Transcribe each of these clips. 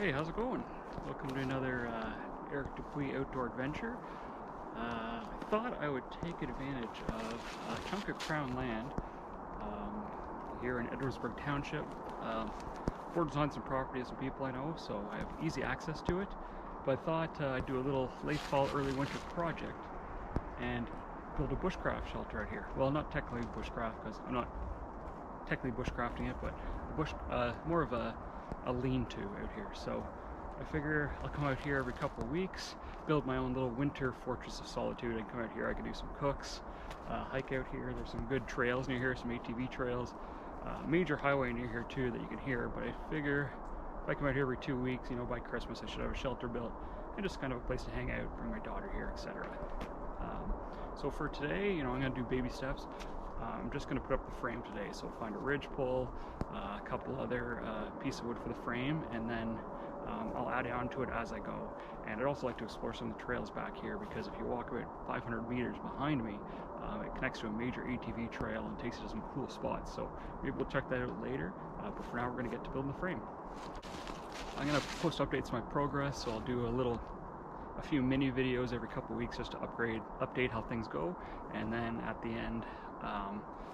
Hey, how's it going? Welcome to another Eric Dupuis outdoor adventure. I thought I would take advantage of a chunk of crown land here in Edwardsburg Township. Borders on some property of some people I know, so I have easy access to it. But I thought I'd do a little late fall, early winter project and build a bushcraft shelter out here. Well, not technically bushcraft because I'm not technically bushcrafting it, but more of a lean-to out here. So I figure I'll come out here every couple of weeks, build my own little winter fortress of solitude. I can come out here, I can do some cooks, hike out here. There's some good trails near here, some ATV trails, major highway near here too that you can hear. But I figure if I come out here every 2 weeks, you know, by Christmas I should have a shelter built and just kind of a place to hang out, bring my daughter here, etc. So for today, you know, I'm going to do baby steps. I'm just going to put up the frame today, so find a ridge pole, a couple other pieces of wood for the frame, and then I'll add on to it as I go. And I'd also like to explore some of the trails back here, because if you walk about 500 meters behind me, it connects to a major ATV trail and takes you to some cool spots. So maybe we'll check that out later, but for now we're going to get to building the frame. I'm going to post updates to my progress, so I'll do a few mini videos every couple weeks just to update how things go, and then at the end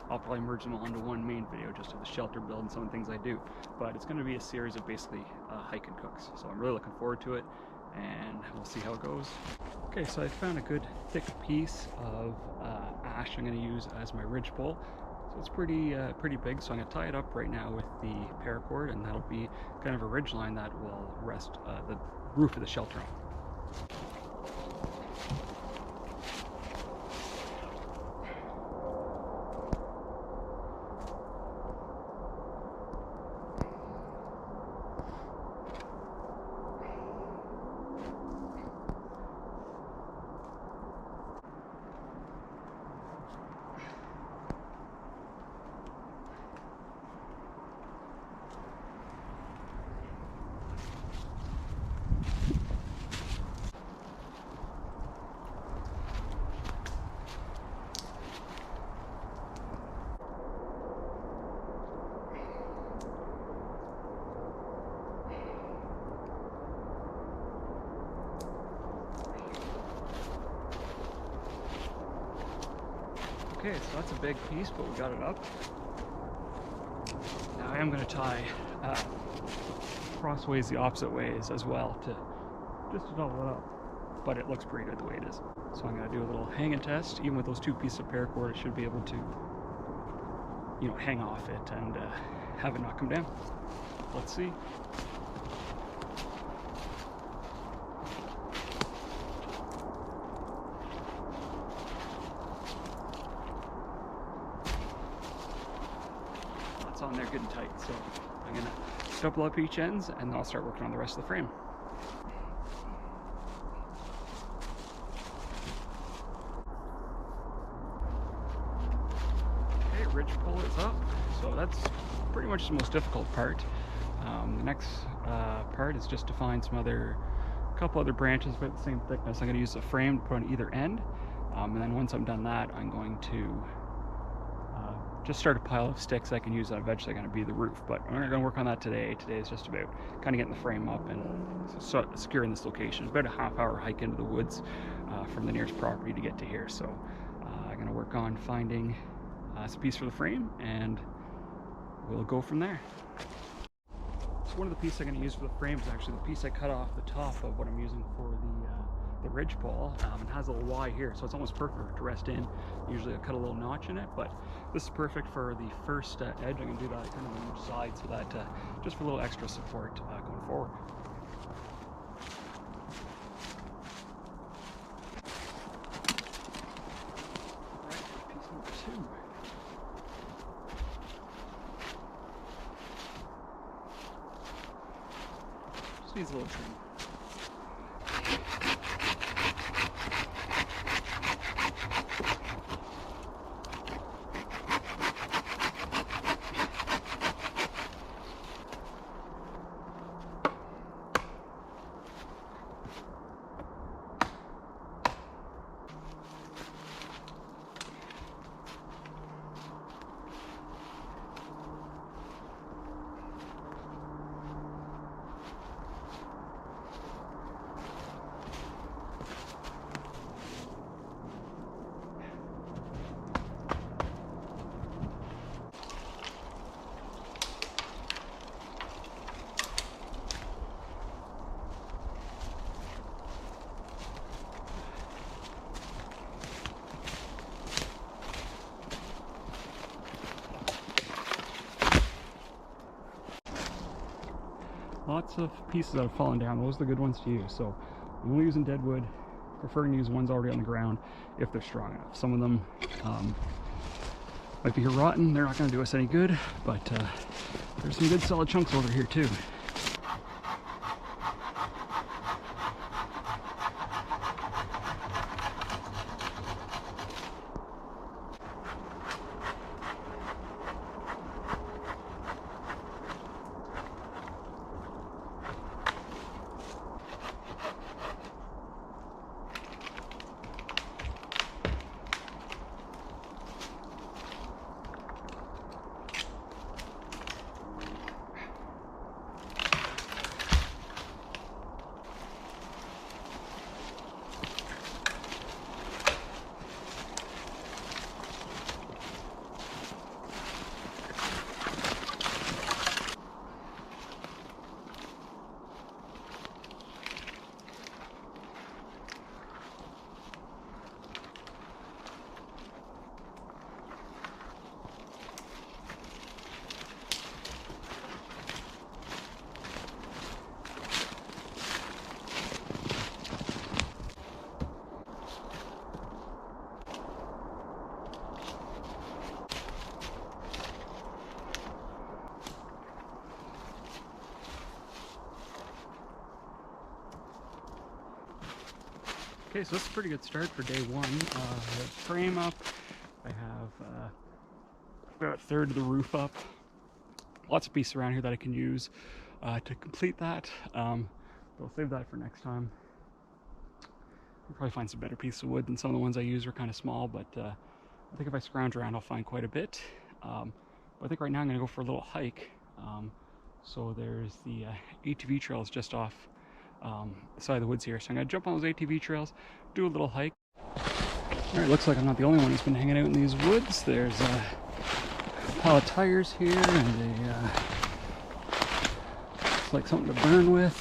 I'll probably merge them all into one main video just of the shelter build and some of the things I do. But it's going to be a series of basically hike and cooks, so I'm really looking forward to it, and we'll see how it goes. Okay, so I found a good thick piece of ash I'm going to use as my ridge pole. So it's pretty big, so I'm going to tie it up right now with the paracord, and that'll be kind of a ridge line that will rest the roof of the shelter on. Okay, so that's a big piece, but we got it up. Now I am going to tie crossways the opposite ways as well just to double it up, but it looks pretty good the way it is. So I'm going to do a little hanging test. Even with those two pieces of paracord, I should be able to, you know, hang off it and have it not come down. Let's see. It's on there good and tight, so I'm gonna double up each ends and then I'll start working on the rest of the frame. Okay, ridge pole is up, so that's pretty much the most difficult part. The next part is just to find a couple other branches about the same thickness. I'm going to use a frame to put on either end, and then once I'm done that, I'm going to just start a pile of sticks I can use that eventually going to be the roof. But we're not going to work on that today. Today is just about kind of getting the frame up and securing this location. It's about a half-hour hike into the woods from the nearest property to get to here. So I'm going to work on finding some piece for the frame, and we'll go from there. So one of the pieces I'm going to use for the frame is actually the piece I cut off the top of what I'm using for the ridge pole. It has a little Y here, so it's almost perfect to rest in. Usually I cut a little notch in it, but this is perfect for the first edge. I'm going to do that kind of on each side, so that just for a little extra support going forward. Right, piece number 2. Just needs a little trim. lots of pieces that have fallen down. Those are the good ones to use. So I'm only using dead wood, preferring to use ones already on the ground if they're strong enough. Some of them might be rotten, they're not going to do us any good, but there's some good solid chunks over here too. Okay, so that's a pretty good start for day one. I have the frame up. I have about a third of the roof up. Lots of pieces around here that I can use to complete that. I'll save that for next time. I'll probably find some better pieces of wood than some of the ones I use are kind of small, but I think if I scrounge around I'll find quite a bit. But I think right now I'm going to go for a little hike. So there's the ATV trails just off the side of the woods here, so I'm going to jump on those ATV trails, do a little hike. Alright, looks like I'm not the only one who's been hanging out in these woods. There's a pile of tires here and looks like something to burn with.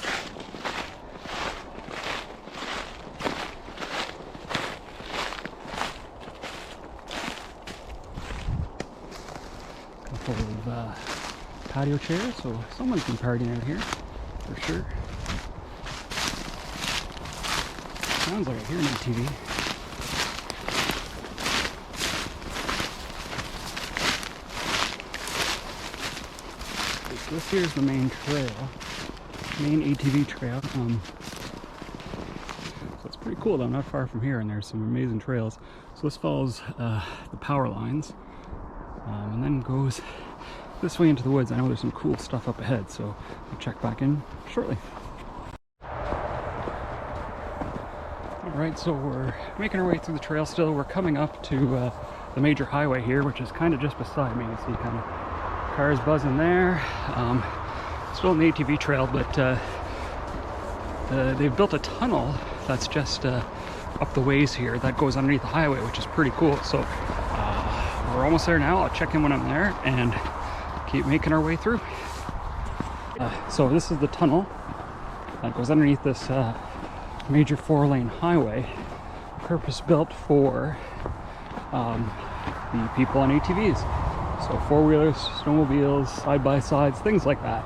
A couple of patio chairs, so someone's been partying out here for sure. Sounds like I hear an ATV. This here's the main trail, main ATV trail. So it's pretty cool though, not far from here, and there's some amazing trails. So this follows the power lines, and then goes this way into the woods. I know there's some cool stuff up ahead, so I'll check back in shortly. Alright, so we're making our way through the trail still. We're coming up to the major highway here, which is kind of just beside me. You see kind of cars buzzing there. Still on the ATV trail, but they've built a tunnel that's just up the ways here that goes underneath the highway, which is pretty cool. So we're almost there now. I'll check in when I'm there and keep making our way through. So this is the tunnel that goes underneath this major 4-lane highway, purpose-built for the people on ATVs. So 4-wheelers, snowmobiles, side-by-sides, things like that.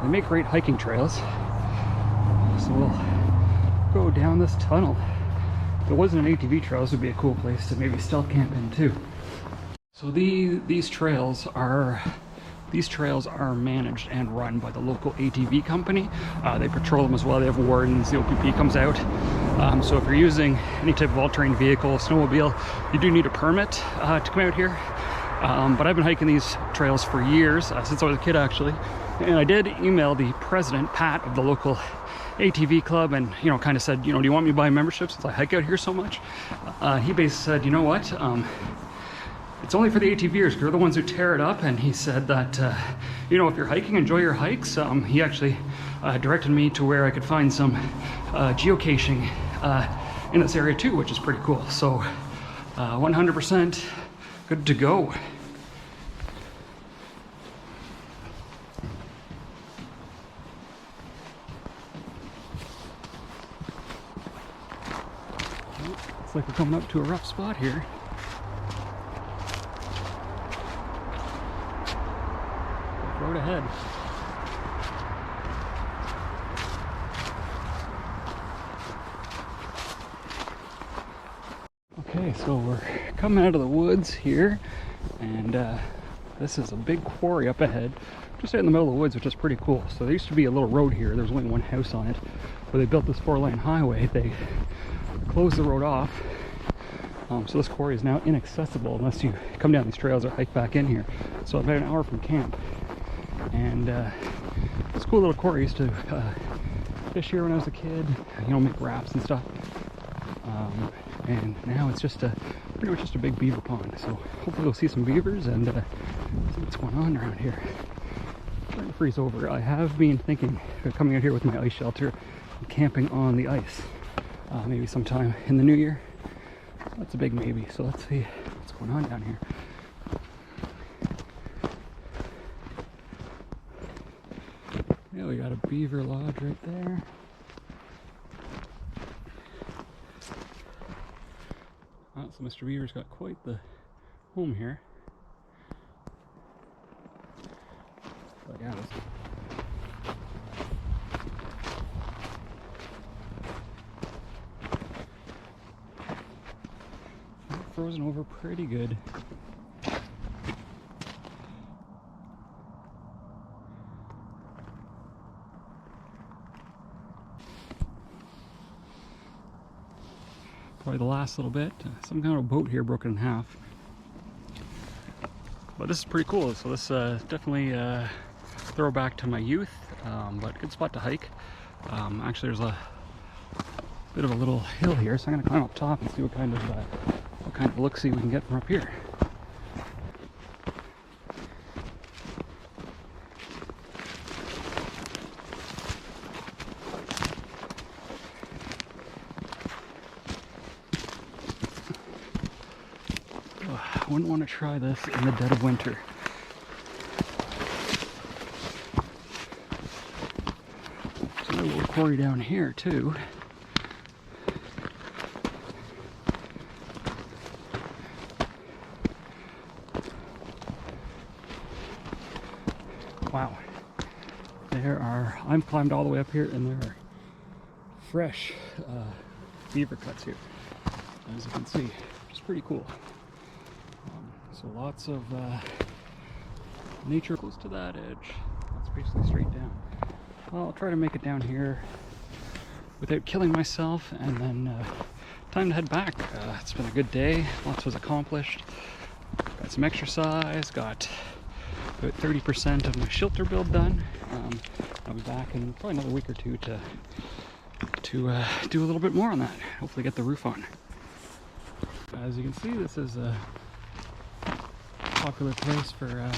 They make great hiking trails. So we'll go down this tunnel. If it wasn't an ATV trail, this would be a cool place to maybe stealth camp in too. So these trails are managed and run by the local ATV company. They patrol them as well. They have wardens. The OPP comes out. So if you're using any type of all-terrain vehicle, snowmobile, you do need a permit to come out here. But I've been hiking these trails for years, since I was a kid actually. And I did email the president, Pat, of the local ATV club, and kind of said, do you want me to buy a membership since I hike out here so much? He basically said, you know what? It's only for the ATVers, you're the ones who tear it up. And he said that, if you're hiking, enjoy your hikes. He actually directed me to where I could find some geocaching in this area too, which is pretty cool. So 100% good to go. Looks like we're coming up to a rough spot here. Road ahead. Okay, so we're coming out of the woods here, and this is a big quarry up ahead, just out in the middle of the woods, which is pretty cool. So there used to be a little road here. There was only one house on it. Where they built this 4-lane highway, they closed the road off. So this quarry is now inaccessible unless you come down these trails or hike back in here. So about an hour from camp. And it's a cool little quarry. I used to fish here when I was a kid, make wraps and stuff. And now it's just pretty much just a big beaver pond. So hopefully we'll see some beavers and see what's going on around here. I'm trying to freeze over. I have been thinking of coming out here with my ice shelter and camping on the ice. Maybe sometime in the new year. That's a big maybe. So let's see what's going on down here. Yeah, we got a beaver lodge right there. So Mr. Beaver's got quite the home here. But yeah, frozen over pretty good. Probably the last little bit. Some kind of boat here broken in half. But this is pretty cool. So this definitely throwback to my youth, but good spot to hike. Actually, there's a bit of a little hill here, so I'm gonna climb up top and see what kind of look-see we can get from up here. I wouldn't want to try this in the dead of winter. There's a little quarry down here too. Wow. I've climbed all the way up here and there are fresh beaver cuts here, as you can see, which is pretty cool. So lots of nature close to that edge. That's basically straight down. Well, I'll try to make it down here without killing myself, and then time to head back. It's been a good day. Lots was accomplished. Got some exercise. Got about 30% of my shelter build done. I'll be back in probably another week or two to do a little bit more on that. Hopefully get the roof on. As you can see, this is a popular place for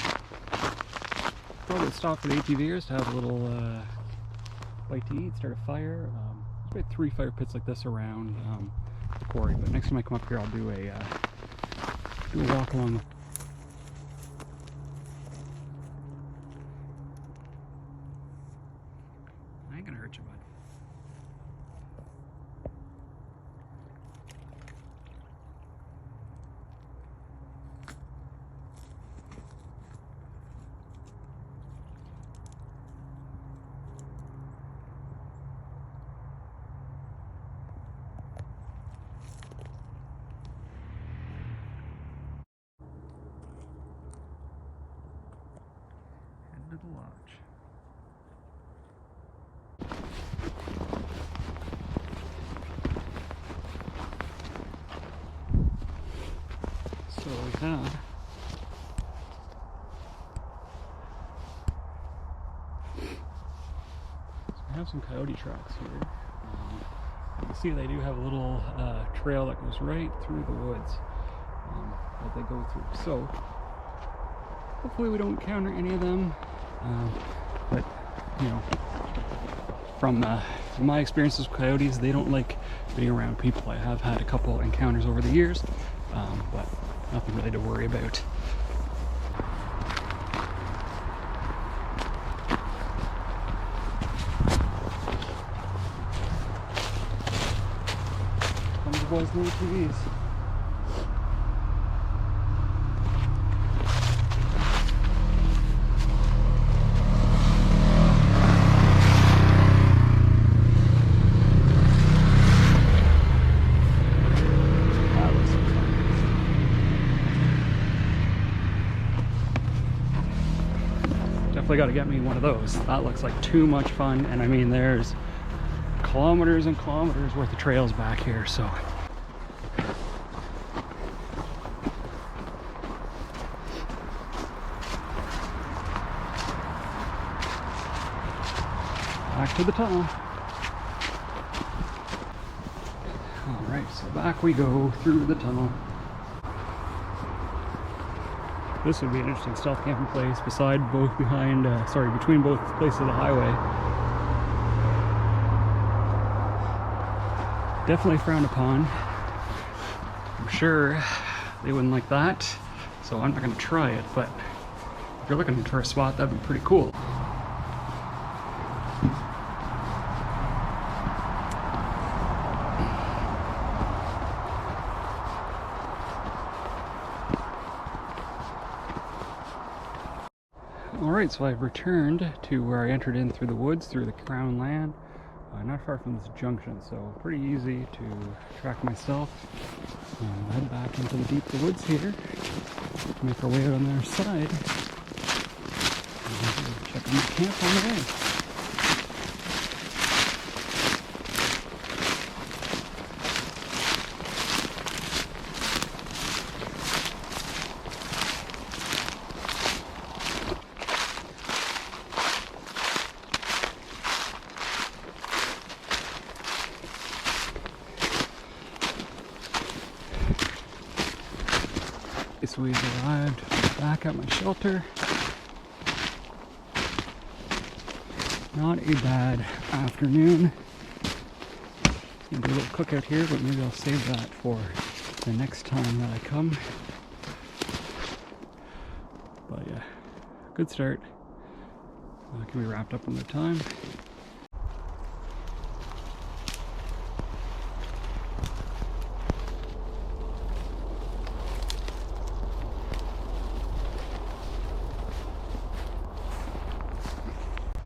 probably stop for the ATVers to have a little bite to eat, start a fire. There's about 3 fire pits like this around the quarry, but next time I come up here I'll do a walk along. I ain't gonna hurt you, bud. To the lodge. So we have some coyote tracks here. You can see they do have a little trail that goes right through the woods that they go through. So hopefully we don't encounter any of them. But from my experiences with coyotes, they don't like being around people. I have had a couple encounters over the years, but nothing really to worry about. Some of the boys know TVs. That was fun. definitely got to get me one of those. That looks like too much fun, and I mean there's kilometers and kilometers worth of trails back here, so back to the tunnel. Alright, so back we go through the tunnel. This would be an interesting stealth camping place between both places of the highway. Definitely frowned upon. I'm sure they wouldn't like that, so I'm not going to try it, but if you're looking for a spot, that'd be pretty cool. Alright, so I've returned to where I entered in through the woods, through the Crown land, not far from this junction, so pretty easy to track myself and head back into the deep of the woods here, make our way out on the other side, and check on the camp on the way. So we've arrived back at my shelter. Not a bad afternoon. Gonna do a little cookout here, but maybe I'll save that for the next time that I come. But yeah, good start. Can be wrapped up in the time.